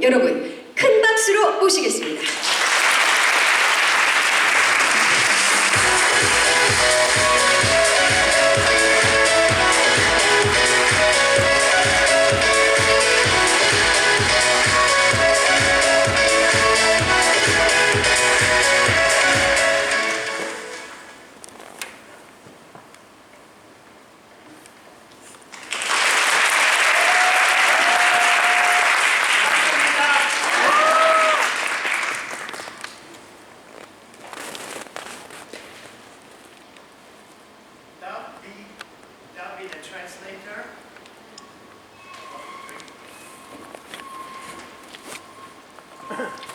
여러분 큰 박수로 모시겠습니다.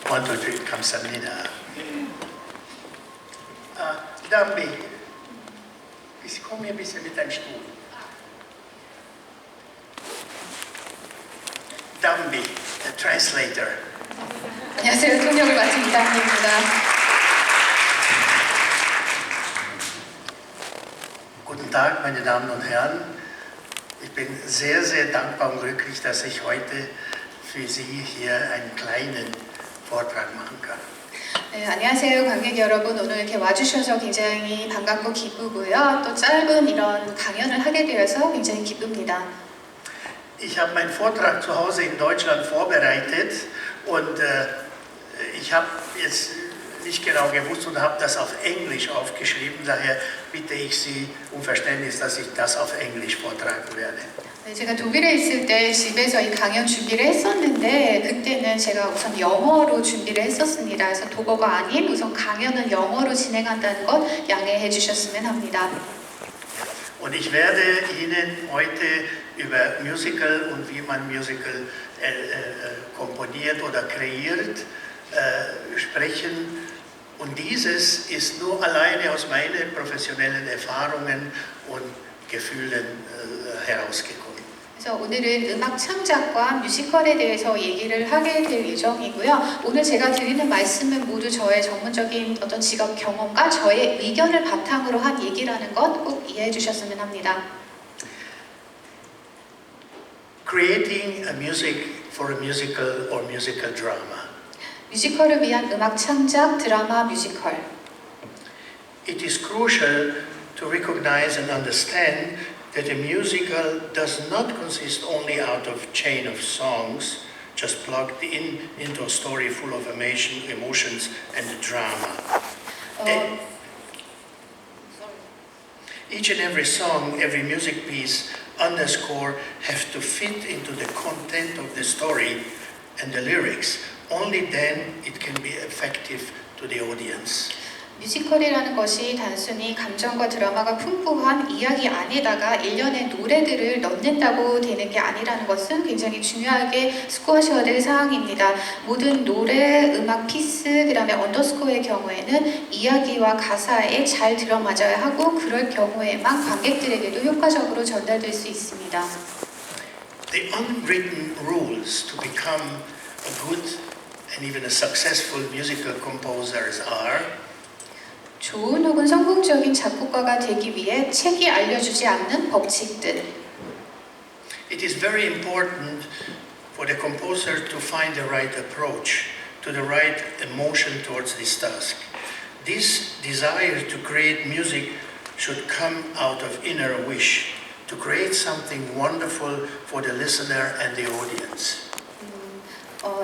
One, two, three, 감사합니다. Dambi, komm hier ein bisschen mit deinem Stuhl. Dambi, the translator. 안녕하세요. 통역을 맡은 이담비입니다. Guten Tag, meine Damen und Herren. Ich bin sehr, sehr dankbar und glücklich, dass ich heute für Sie hier einen kleinen Vortrag machen kann. 네, 안녕하세요. 관객 여러분. 오늘 이렇게 와주셔서 굉장히 반갑고 기쁘고요. 또 짧은 이런 강연을 하게 되어서 굉장히 기쁩니다. Ich habe meinen Vortrag zu Hause in Deutschland vorbereitet und ich habe jetzt nicht genau gewusst und habe das auf Englisch aufgeschrieben. Daher bitte ich Sie um Verständnis, dass ich das auf Englisch vortragen werde. 네, 제가 독일에 있을 때 집에서 이 강연 준비를 했었는데 그때는 제가 우선 영어로 준비를 했었습니다. 그래서 독어가 아닌 우선 강연은 영어로 진행한다는 것 양해해 주셨으면 합니다. Und ich werde Ihnen heute über Musical und wie man Musical komponiert oder kreiert sprechen. Und dieses ist nur alleine aus meinen professionellen Erfahrungen und Gefühlen herausgekommen. 그래서 오늘은 음악 창작과 뮤지컬에 대해서 얘기를 하게 될 예정이고요. 오늘 제가 드리는 말씀은 모두 저의 전문적인 어떤 직업 경험과 저의 의견을 바탕으로 한 얘기라는 것 꼭 이해해 주셨으면 합니다. Creating a music for a musical or musical drama. 뮤지컬을 위한 음악 창작, 드라마, 뮤지컬. It is crucial to recognize and understand that a musical does not consist only out of chain of songs just plugged into a story full of emotions and drama. Each and every song, every music piece, underscore have to fit into the content of the story and the lyrics. Only then it can be effective to the audience. 뮤지컬이라는 것이 단순히 감정과 드라마가 풍부한 이야기 안에다가 일련의 노래들을 넣는다고 되는 게 아니라는 것은 굉장히 중요하게 숙고하셔야 될 사항입니다. 모든 노래, 음악 피스, 그 다음에 언더스코어의 경우에는 이야기와 가사에 잘 들어맞아야 하고 그럴 경우에만 관객들에게도 효과적으로 전달될 수 있습니다. The unwritten rules to become a good and even a successful musical composers are 좋은 혹은 성공적인 작곡가가 되기 위해 책이 알려주지 않는 법칙들. It is very important for the composer to find the right approach, to the right emotion towards this task. This desire to create music should come out of inner wish, to create something wonderful for the listener and the audience.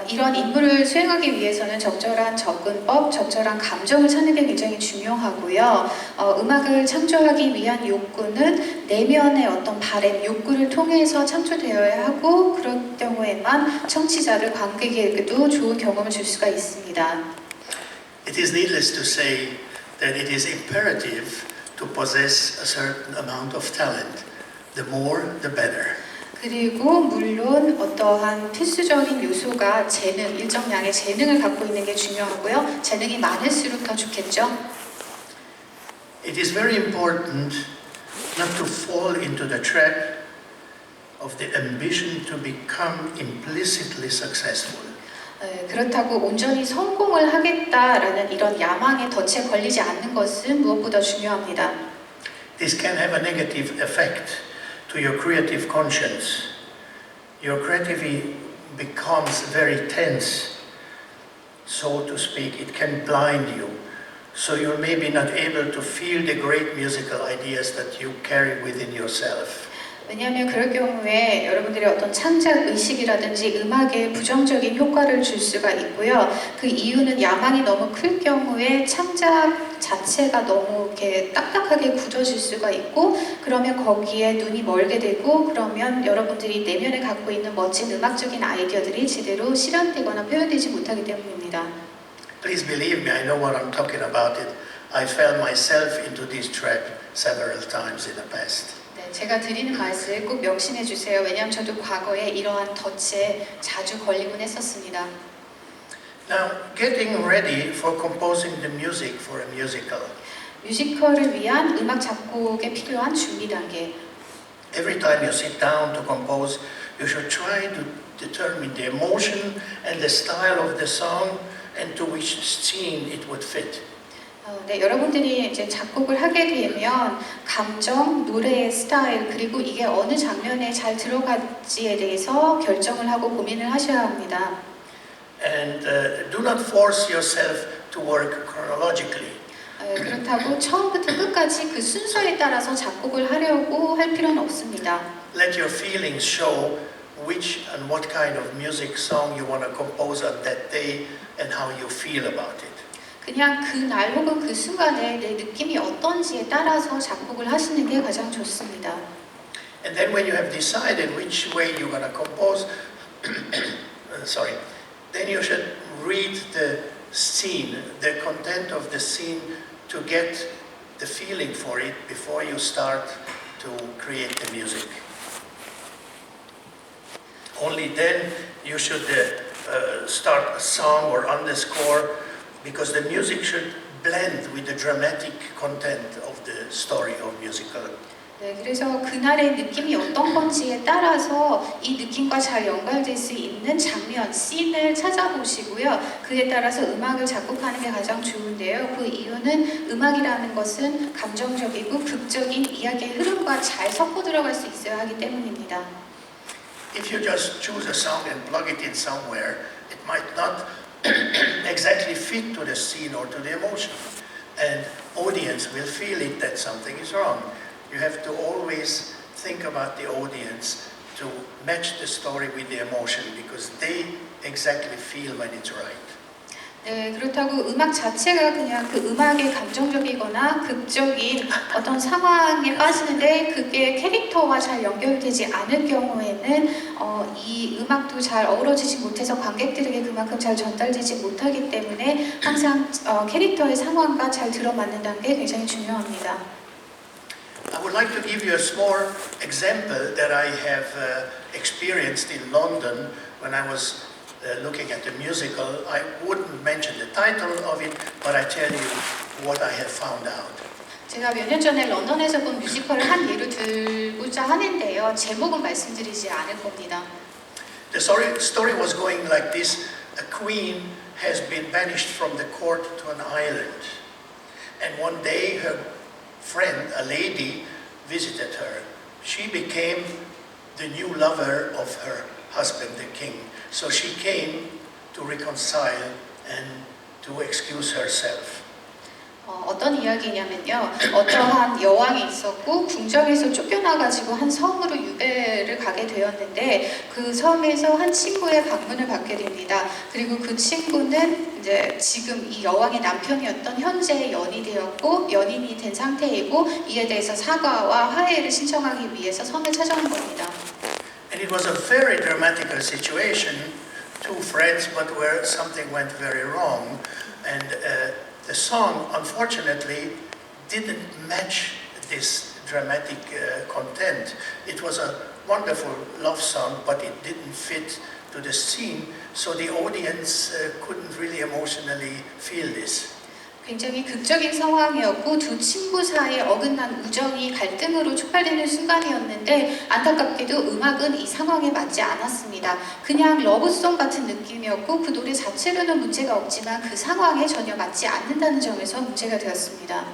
이런 임무를 수행하기 위해서는 적절한 접근법, 적절한 감정을 찾는 게 굉장히 중요하고요. 음악을 창조하기 위한 욕구는 내면의 어떤 바램, 욕구를 통해서 창조되어야 하고 그럴 경우에만 청취자들, 관객에게도 좋은 경험을 줄 수가 있습니다. It is needless to say that it is imperative to possess a certain amount of talent. The more, the better. 그리고 물론 어떠한 필수적인 요소가 재능, 일정량의 재능을 갖고 있는 게 중요하고요. 재능이 많을수록 더 좋겠죠. It is very important not to fall into the trap of the ambition to become implicitly successful. 그렇다고 온전히 성공을 하겠다라는 이런 야망에 덫에 걸리지 않는 것은 무엇보다 중요합니다. This can have a negative effect to your creative conscience. Your creativity becomes very tense, so to speak, it can blind you. So you're maybe not able to feel the great musical ideas that you carry within yourself. 왜냐하면 그럴 경우에 여러분들의 어떤 창작 의식이라든지 음악에 부정적인 효과를 줄 수가 있고요. 그 이유는 야망이 너무 클 경우에 창작 자체가 너무 이렇게 딱딱하게 굳어질 수가 있고, 그러면 거기에 눈이 멀게 되고, 그러면 여러분들이 내면에 갖고 있는 멋진 음악적인 아이디어들이 제대로 실현되거나 표현되지 못하기 때문입니다. Please believe me, I know what I'm talking about. I fell myself into this trap several times in the past. 네, 제가 드리는 말씀 꼭 명심해 주세요. 왜냐하면 저도 과거에 이러한 덫에 자주 걸리곤 했었습니다. Now, getting ready for composing the music for a musical. 뮤지컬을 위한 음악 작곡에 필요한 준비 단계. Every time you sit down to compose, you should try to determine the emotion and the style of the song and to which scene it would fit. 네, 여러분들이 이제 작곡을 하게 되면 감정, 노래의 스타일, 그리고 이게 어느 장면에 잘 들어갈지에 대해서 결정을 하고 고민을 하셔야 합니다. And do not force yourself to work chronologically. 그렇다고 처음부터 끝까지 그 순서에 따라서 작곡을 하려고 할 필요는 없습니다. Let your feelings show which and what kind of music song you want to compose on that day and how you feel about it. 그냥 그날 혹은 그 순간에 내 느낌이 어떤지에 따라서 작곡을 하시는 게 가장 좋습니다. And then when you have decided which way you're going to compose, then you should read the scene, the content of the scene to get the feeling for it before you start to create the music. Only then you should start a song or underscore, because the music should blend with the dramatic content of the story of musical. 네, 그래서 그날의 느낌이 어떤 건지에 따라서 이 느낌과 잘 연결될 수 있는 장면, 씬을 찾아보시고요. 그에 따라서 음악을 작곡하는 게 가장 좋은데요. 그 이유는 음악이라는 것은 감정적이고 극적인 이야기의 흐름과 잘 섞어 들어갈 수 있어야 하기 때문입니다. If you just choose a song and plug it in somewhere, it might not exactly fit to the scene or to the emotion. And audience will feel it that something is wrong. You have to always think about the audience to match the story with the emotion, because they exactly feel when it's right. 네, 그렇다고 음악 자체가 그냥 그 음악의 감정적이거나 극적인 어떤 상황에 빠지는데 그게 캐릭터와 잘 연결되지 않을 경우에는 이 음악도 잘 어우러지지 못해서 관객들에게 그만큼 잘 전달되지 못하기 때문에 항상 캐릭터의 상황과 잘 들어맞는다는 게 굉장히 중요합니다. I would like to give you a small example that I have experienced in London when I was looking at the musical. I wouldn't mention the title of it, but I tell you what I have found out. 제가 몇 년 전에 런던에서 본 뮤지컬을 한 예로 들고자 하는데요. 제목은 말씀드리지 않을 겁니다. The story was going like this. A queen has been banished from the court to an island. And one day her friend, a lady, visited her. She became the new lover of her husband, the king. So she came to reconcile and to excuse herself. 어떤 이야기냐면요. 어떠한 여왕이 있었고 궁정에서 쫓겨나가지고 한 섬으로 유배를 가게 되었는데 그 섬에서 한 친구의 방문을 받게 됩니다. 그리고 그 친구는 이제 지금 이 여왕의 남편이었던 현재의 연이 되었고 연인이 된 상태이고 이에 대해서 사과와 화해를 신청하기 위해서 섬을 찾아온 겁니다. And it was a very dramatical situation, two friends, but where something went very wrong. And the song, unfortunately, didn't match this dramatic content. It was a wonderful love song, but it didn't fit to the scene, so the audience couldn't really emotionally feel this. 굉장히 극적인 상황이었고 두 친구 사이에 어긋난 우정이 갈등으로 촉발되는 순간이었는데 안타깝게도 음악은 이 상황에 맞지 않았습니다. 그냥 러브송 같은 느낌이었고 그 노래 자체로는 문제가 없지만 그 상황에 전혀 맞지 않는다는 점에서 문제가 되었습니다.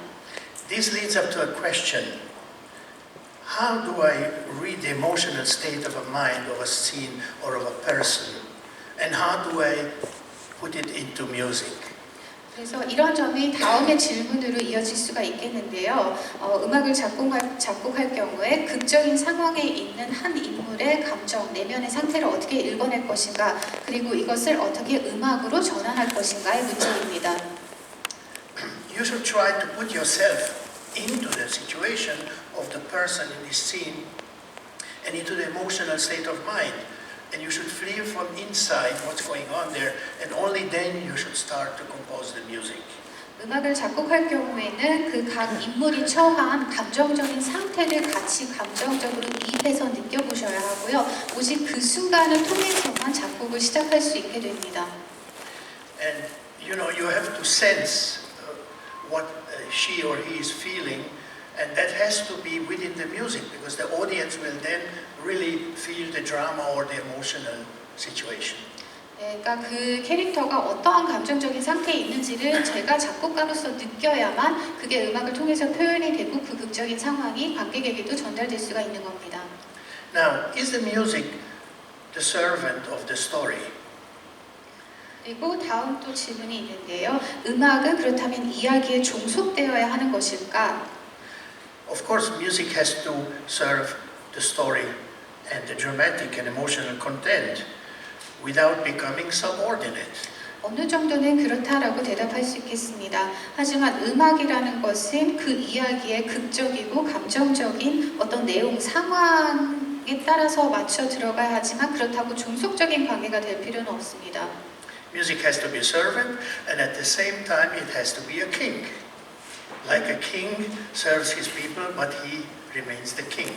This leads up to a question. How do I read the emotional state of a mind, of a scene, or of a person? and how do I put it into music? 그래서 이런 점이 다음의 질문으로 이어질 수가 있겠는데요. 음악을 작곡할 경우에 극적인 상황에 있는 한 인물의 감정, 내면의 상태를 어떻게 읽어낼 것인가, 그리고 이것을 어떻게 음악으로 전환할 것인가의 문제입니다. You should try to put yourself into the situation of the person in this scene and into the emotional state of mind. And you should feel from inside what's going on there, and only then you should start to compose the music. 음악을 작곡할 경우에는 그 각 인물이 처한 감정적인 상태를 같이 감정적으로 이입해서 느껴보셔야 하고요. 오직 그 순간을 통해서만 작곡을 시작할 수 있게 됩니다. And you have to sense what she or he is feeling, and that has to be within the music, because the audience will then really feel the drama or the emotional situation. 네, 그러니까 그 캐릭터가 어떠한 감정적인 상태에 있는지를 제가 작곡가로서 느껴야만 그게 음악을 통해서 표현이 되고 그 극적인 상황이 관객에게도 전달될 수가 있는 겁니다. Now, is the music the servant of the story? 그리고 다음 또 질문이 있는데요. 음악은 그렇다면 이야기에 종속되어야 하는 것일까? Of course, music has to serve the story and the dramatic and emotional content without becoming subordinate. 어느 정도는 그렇다라고 대답할 수 있겠습니다. 하지만 음악이라는 것은 그 이야기의 극적이고 감정적인 어떤 내용, 상황에 따라서 맞춰 들어가야 하지만 그렇다고 종속적인 관계가 될 필요는 없습니다. Music has to be a servant, and at the same time it has to be a king. Like a king serves his people, but he remains the king.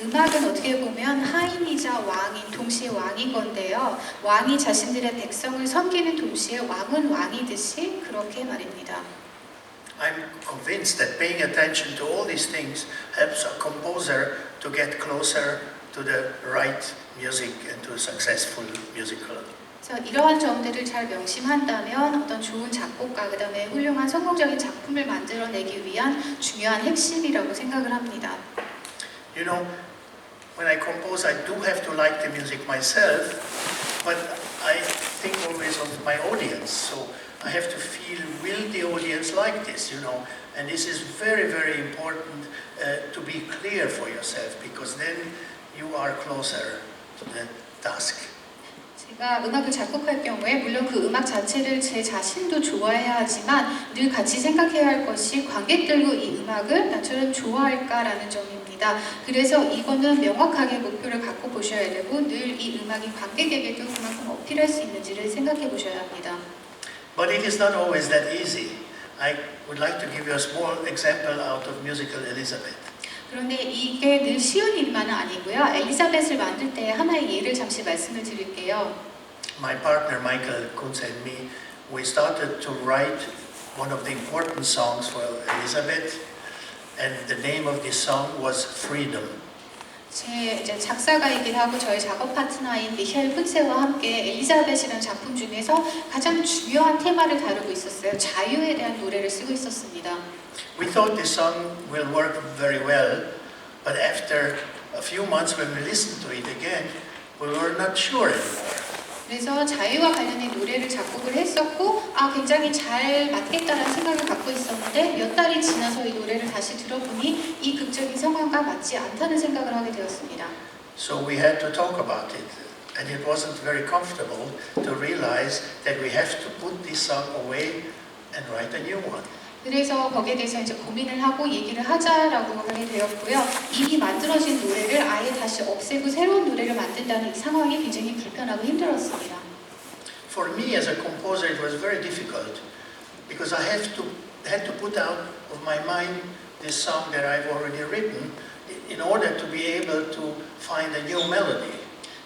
음악은 어떻게 보면 하인이자 왕인 동시에 왕인 건데요. 왕이 자신들의 백성을 섬기는 동시에 왕은 왕이듯이 그렇게 말입니다. I'm convinced that paying attention to all these things helps a composer to get closer to the right music and to a successful musical. 이러한 점들을 잘 명심한다면 어떤 좋은 작곡가, 그 다음에 훌륭한 성공적인 작품을 만들어내기 위한 중요한 핵심이라고 생각을 합니다. You know, when I compose, I do have to like the music myself, but I think always of my audience. So I have to feel, will the audience like this, And this is very, very important to be clear for yourself, because then you are closer to the task. 제가 음악을 작곡할 경우에 물론 그 음악 자체를 제 자신도 좋아해야 하지만 늘 같이 생각해야 할 것이 관객들도 이 음악을 나처럼 좋아할까라는 점입니다. 그래서 이거는 명확하게 목표를 갖고 보셔야 되고 늘 이 음악이 관객에게도 그만큼 어필할 수 있는지를 생각해 보셔야 합니다. But it is not always that easy. I would like to give you a small example out of musical Elizabeth. 그런데 이게 늘 쉬운 일만은 아니고요. 엘리자벳을 만들 때 하나의 예를 잠시 말씀을 드릴게요. My partner Michael Kunze and me, we started to write one of the important songs for Elizabeth, and the name of this song was Freedom. 제 작사가이기도 하고 저희 작업 파트너인 미셸 푼세와 함께 엘리자벳이라는 작품 중에서 가장 중요한 테마를 다루고 있었어요. 자유에 대한 노래를 쓰고 있었습니다. We thought this song will work very well, but after a few months when we listened to it again, we were not sure anymore. 그래서 자유와 관련된 노래를 작곡을 했었고 굉장히 잘 맞겠다라는 생각을 갖고 있었는데 몇 달이 지나서 이 노래를 다시 들어보니 이 극적인 상황과 맞지 않다는 생각을 하게 되었습니다. So we had to talk about it, and it wasn't very comfortable to realize that we have to put this song away and write a new one. 그래서 거기에 대해서 이제 고민을 하고 얘기를 하자라고 하게 되었고요. 이미 만들어진 노래를 아예 다시 없애고 새로운 노래를 만든다는 이 상황이 굉장히 불편하고 힘들었습니다. For me as a composer, it was very difficult because I had to put out of my mind this song that I've already written in order to be able to find a new melody.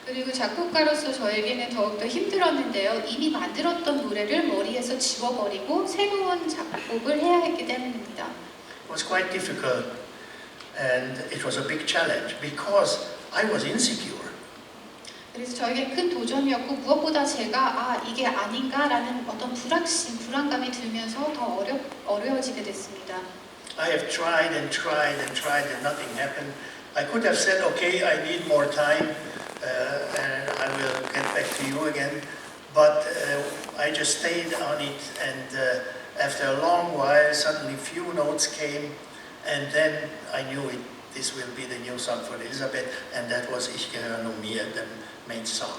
그리고 작곡가로서 저에게는 더욱더 힘들었는데요. 이미 만들었던 노래를 머리에서 지워버리고 새로운 작곡을 해야 했기 때문입니다. It was quite difficult and it was a big challenge because I was insecure. 그래서 저에게 큰 도전이었고 무엇보다 제가 이게 아닌가라는 어떤 불확신, 불안감이 들면서 더 어려워지게 됐습니다. I have tried and tried and tried and nothing happened. I could have said, okay, I need more time and I will get back to you again. but I just stayed on it, and after a long while, suddenly few notes came, and then I knew it. This will be the new song for Elizabeth, and that was Ich gehöre nur mir, the main song.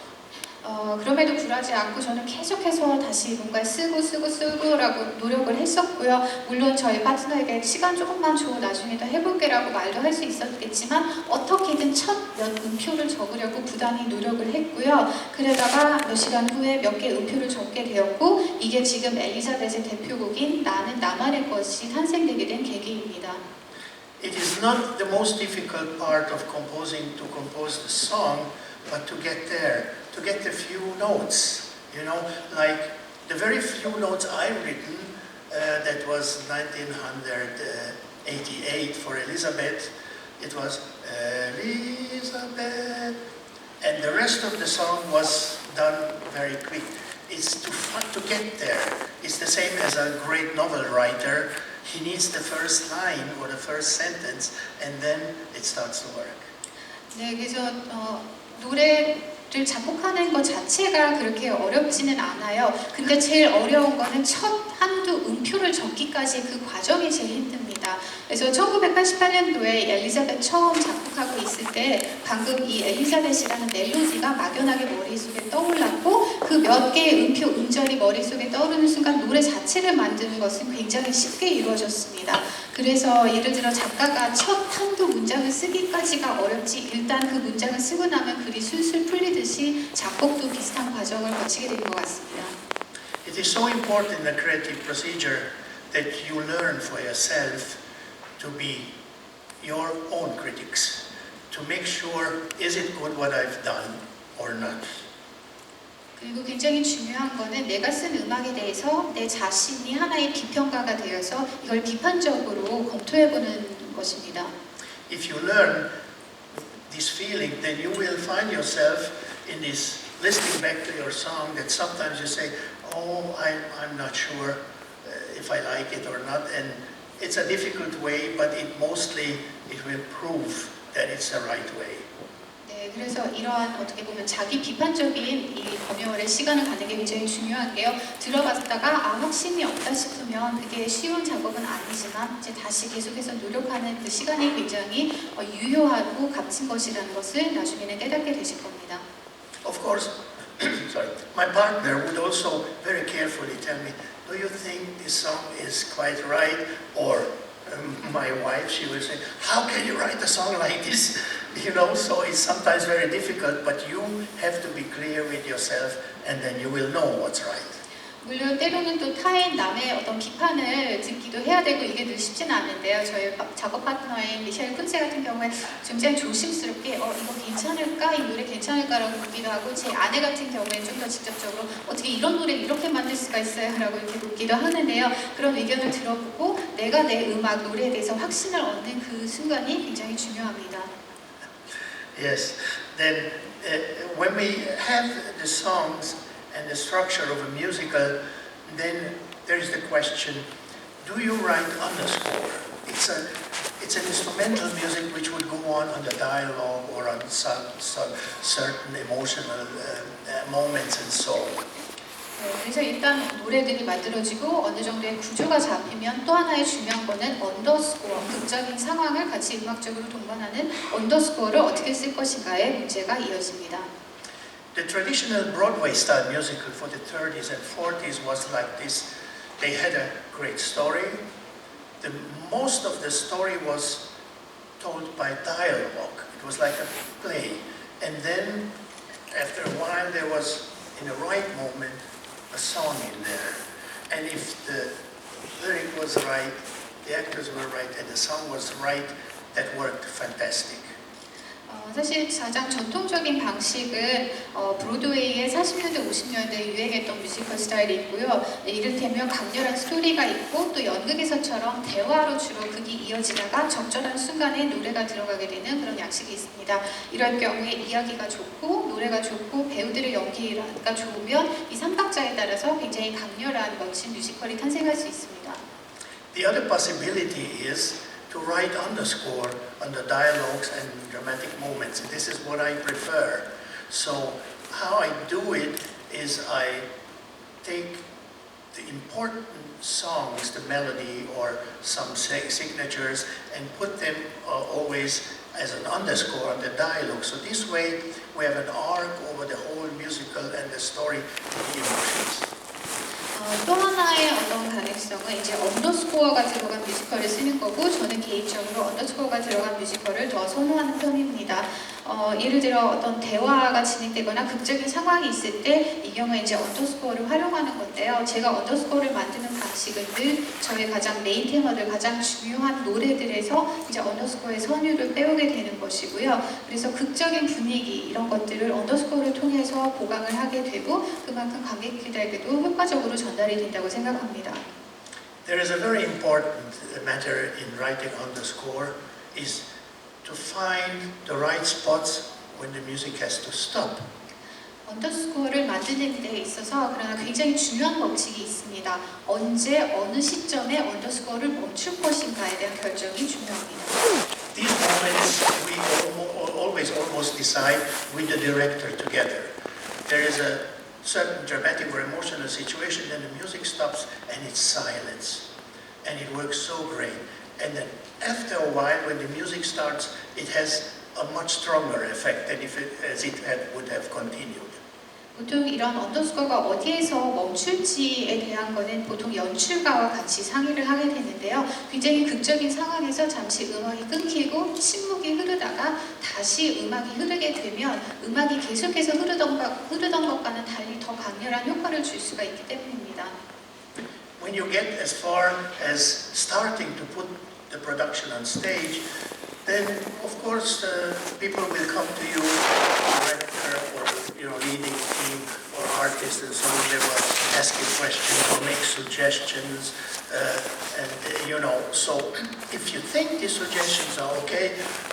그럼에도 굴하지 않고 저는 계속해서 다시 뭔가 쓰고라고 노력을 했었고요. 물론 저희 파트너에게 시간 조금만 줘, 나중에 더 해볼게라고 말도 할 수 있었겠지만 어떻게든 첫 몇 음표를 적으려고 부단히 노력을 했고요. 그러다가 몇 시간 후에 몇 개 음표를 적게 되었고 이게 지금 엘리자벳의 대표곡인 나는 나만의 것이 탄생되게 된 계기입니다. It is not the most difficult part of composing to compose the song, but to get there, to get the few notes, you know, like the very few notes I've written, that was 1988 for Elizabeth, it was Elizabeth, and the rest of the song was done very quick. It's to get there. It's the same as a great novel writer. He needs the first line or the first sentence, and then it starts to work. 네, 그래서 노래를 작곡하는 것 자체가 그렇게 어렵지는 않아요. 근데 제일 어려운 거는 첫 한두 음표를 적기까지 그 과정이 제일 힘듭니다. 그래서 1988년도에 엘리자벳 처음 작곡하고 있을 때 방금 이 엘리자벳이라는 멜로디가 막연하게 머릿속에 떠올랐고 그 몇 개의 음표, 음절이 머릿속에 떠오르는 순간 노래 자체를 만드는 것은 굉장히 쉽게 이루어졌습니다. 그래서 예를 들어 작가가 첫 한두 문장을 쓰기까지가 어렵지 일단 그 문장을 쓰고 나면 글이 술술 풀리듯이 작곡도 비슷한 과정을 거치게 되는 것 같습니다. It is so important in the creative procedure that you learn for yourself to be your own critics, to make sure is it good what I've done or not. 그리고 굉장히 중요한 거는 내가 쓴 음악에 대해서 내 자신이 하나의 비평가가 되어서 이걸 비판적으로 검토해보는 것입니다. If you learn this feeling, then you will find yourself in this listening back to your song that sometimes you say, oh, I'm not sure if I like it or not, and it's a difficult way, but it will prove that it's the right way. 네, 그래서 이러한 어떻게 보면 자기 비판적인 이 검열의 시간을 갖는 게 굉장히 중요한데요. 들어봤다가 확신이 없다 싶으면 그게 쉬운 작업은 아니지만 이제 다시 계속해서 노력하는 그 시간이 굉장히 유효하고 값진 것이라는 것을 나중에는 깨닫게 되실 겁니다. Of course, sorry, my partner would also very carefully tell me, do you think this song is quite right? Or my wife, she will say, how can you write a song like this? You know, so it's sometimes very difficult, but you have to be clear with yourself and then you will know what's right. 물론 때로는 또 타인 남의 어떤 비판을 듣기도 해야 되고 이게 늘 쉽지는 않은데요. 저희 작업 파트너인 미셸 쿤세 같은 경우에 굉장히 조심스럽게 이거 괜찮을까? 이 노래 괜찮을까라고 묻기도 하고 제 아내 같은 경우에는 좀 더 직접적으로 어떻게 이런 노래를 이렇게 만들 수가 있어요? 라고 이렇게 묻기도 하는데요. 그런 의견을 들어보고 내가 내 음악, 노래에 대해서 확신을 얻는 그 순간이 굉장히 중요합니다. Yes, then when we have the songs and the structure of a musical, then there is the question, do you write underscore? It's an instrumental music which would go on the dialogue or on some certain emotional moments and so on. 그래서 일단 노래들이 만들어지고 어느 정도의 구조가 잡히면 또 하나의 중요한 거는 언더스코어, 극적인 상황을 같이 음악적으로 동반하는 언더스코어를 어떻게 쓸 것인가의 문제가 이어집니다. The traditional Broadway style musical for the 30s and 40s was like this. They had a great story. Most of the story was told by dialogue. It was like a play. And then after a while there was, in the right moment, a song in there. And if the lyric was right, the actors were right, and the song was right, that worked fantastic. 사실 가장 전통적인 방식은 브로드웨이의 40년대, 50년대에 유행했던 뮤지컬 스타일이 있고요. 이를테면 강렬한 스토리가 있고 또 연극에서처럼 대화로 주로 극이 이어지다가 적절한 순간에 노래가 들어가게 되는 그런 양식이 있습니다. 이럴 경우에 이야기가 좋고 노래가 좋고 배우들의 연기가 좋으면 이 삼박자에 따라서 굉장히 강렬한 멋진 뮤지컬이 탄생할 수 있습니다. The other possibility is to write underscore on the dialogues and dramatic moments. This is what I prefer. So how I do it is I take the important songs, the melody or some signatures, and put them always as an underscore on the dialogue. So this way we have an arc over the whole musical and the story and the emotions. 또 하나의 어떤 가능성은 이제 언더스코어가 들어간 뮤지컬을 쓰는 거고, 저는 개인적으로 언더스코어가 들어간 뮤지컬을 더 선호하는 편입니다. 예를 들어 어떤 대화가 진행되거나 극적인 상황이 있을 때 이 경우에 이제 언더스코어를 활용하는 건데요. 제가 언더스코어를 만드는 방식은 늘 저의 가장 메인 테마들, 가장 중요한 노래들에서 이제 언더스코어의 선율을 빼오게 되는 것이고요. 그래서 극적인 분위기 이런 것들을 언더스코어를 통해서 보강을 하게 되고 그만큼 관객들에게도 효과적으로 전달이 된다고 생각합니다. There is a very important matter in writing underscore is to find the right spots when the music has to stop. 언더스코어를 만드는 데 있어서 그러나 굉장히 중요한 법칙이 있습니다. 언제 어느 시점에 언더스코어를 멈출 것인가에 대한 결정이 중요합니다. These moments we always almost decide with the director together. There is a certain dramatic or emotional situation, then the music stops and it's silence. And it works so great. And then after a while, when the music starts, it has a much stronger effect than as it would have continued. 보통 이런 언더스코어가 어디에서 멈출지에 대한 거는 보통 연출가와 같이 상의를 하게 되는데요. 굉장히 극적인 상황에서 잠시 음악이 끊기고 침묵이 흐르다가 다시 음악이 흐르게 되면 음악이 계속해서 흐르던 것과는 달리 더 강렬한 효과를 줄 수가 있기 때문입니다. When you get as far as starting to put the production on stage, then of course people will come to you, director or leading team or artist, and so on. They will ask you questions or make suggestions, So if you think these suggestions are okay,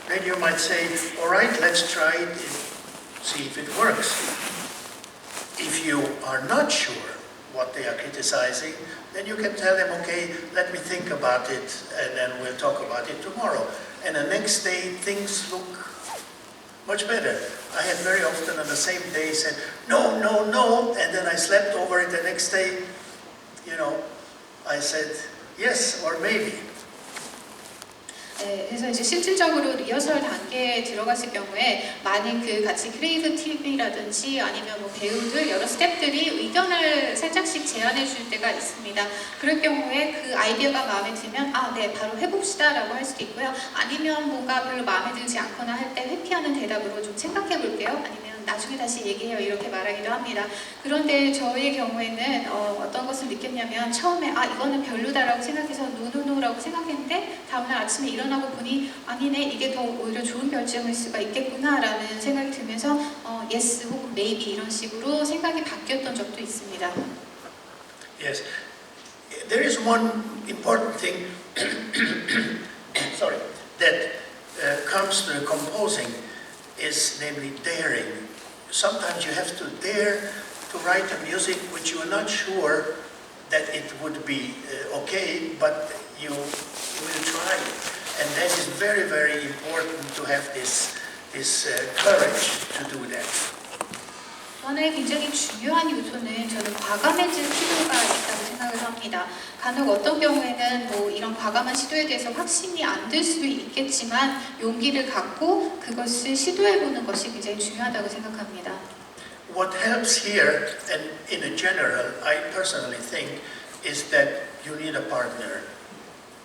then you might say, all right, let's try it, see if it works. If you are not sure what they are criticizing, then you can tell them, okay, let me think about it, and then we'll talk about it tomorrow. And the next day, things look much better. I had very often on the same day said, no, no, no, and then I slept over it the next day, I said, yes, or maybe. 네, 그래서 이제 실질적으로 리허설 단계에 들어갔을 경우에 많은 그 같이 크리에이티브 팀이라든지 아니면 뭐 배우들 여러 스태프들이 의견을 살짝씩 제안해 줄 때가 있습니다. 그럴 경우에 그 아이디어가 마음에 들면 네, 바로 해봅시다라고 할 수도 있고요. 아니면 뭔가 별로 마음에 들지 않거나 할 때 회피하는 대답으로 좀 생각해 볼게요. 아니면 나중에 다시 얘기해요. 이렇게 말하기도 합니다. 그런데 저의 경우에는 어떤 것을 느꼈냐면 처음에 이거는 별로다라고 생각해서 노노노라고 생각했는데 다음날 아침에 일어나고 보니 아니네, 이게 더 오히려 좋은 결정일 수가 있겠구나라는 생각이 들면서 yes 혹은 maybe 이런 식으로 생각이 바뀌었던 적도 있습니다. Yes, there is one important thing sorry, that comes to the composing is namely daring. Sometimes you have to dare to write a music which you are not sure that it would be okay, but you will try it. And that is very, very important to have this courage to do that. 하나의 굉장히 중요한 요소는 저는 과감해질 필요가 있다고 생각을 합니다. 간혹 어떤 경우에는 뭐 이런 과감한 시도에 대해서 확신이 안 들 수도 있겠지만 용기를 갖고 그것을 시도해보는 것이 굉장히 중요하다고 생각합니다. What helps here, and in a general, I personally think, is that you need a partner.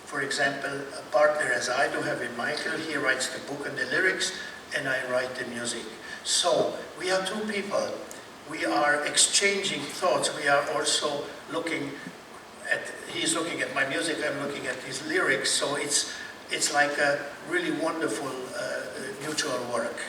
For example, a partner as I do have in Michael, he writes the book and the lyrics, and I write the music. So, we are two people. We are exchanging thoughts. We are also looking at, he's looking at my music, I'm looking at his lyrics. So it's like a really wonderful mutual work.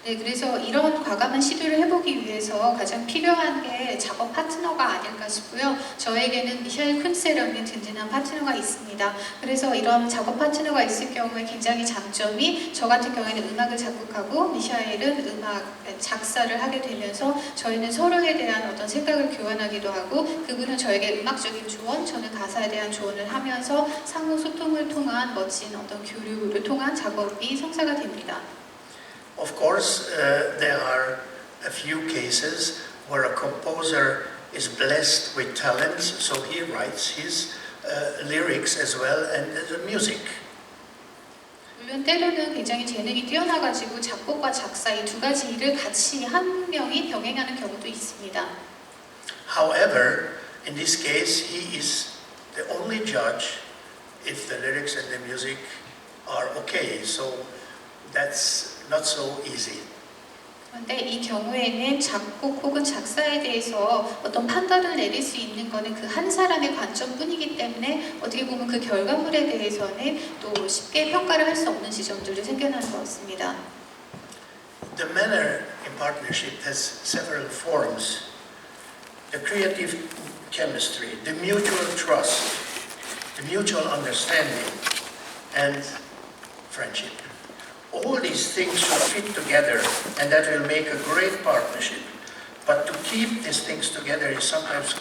네, 그래서 이런 과감한 시도를 해보기 위해서 가장 필요한 게 작업 파트너가 아닐까 싶고요. 저에게는 미셸 쿤세라는 든든한 파트너가 있습니다. 그래서 이런 작업 파트너가 있을 경우에 굉장히 장점이 저 같은 경우에는 음악을 작곡하고 미셸은 음악 작사를 하게 되면서 저희는 서로에 대한 어떤 생각을 교환하기도 하고 그분은 저에게 음악적인 조언, 저는 가사에 대한 조언을 하면서 상호 소통을 통한 멋진 어떤 교류를 통한 작업이 성사가 됩니다. Of course, there are a few cases where a composer is blessed with talents, so he writes his lyrics as well and the music. 물론 때로는 굉장히 재능이 뛰어나가지고 작곡과 작사 이 두 가지 일을 같이 한 명이 병행하는 경우도 있습니다. However, in this case, he is the only judge if the lyrics and the music are okay. So that's not so easy. 그런데 이 경우에는 작곡 혹은 작사에 대해서 어떤 판단을 내릴 수 있는 것은 그 한 사람의 관점뿐이기 때문에 어떻게 보면 그 결과물에 대해서는 또 쉽게 평가를 할 수 없는 지점들도 생겨나는 것 같습니다. The manner in partnership has several forms. The creative chemistry, the mutual trust, the mutual understanding, and friendship. All these things should fit together, and that will make a great partnership. But to keep these things together is sometimes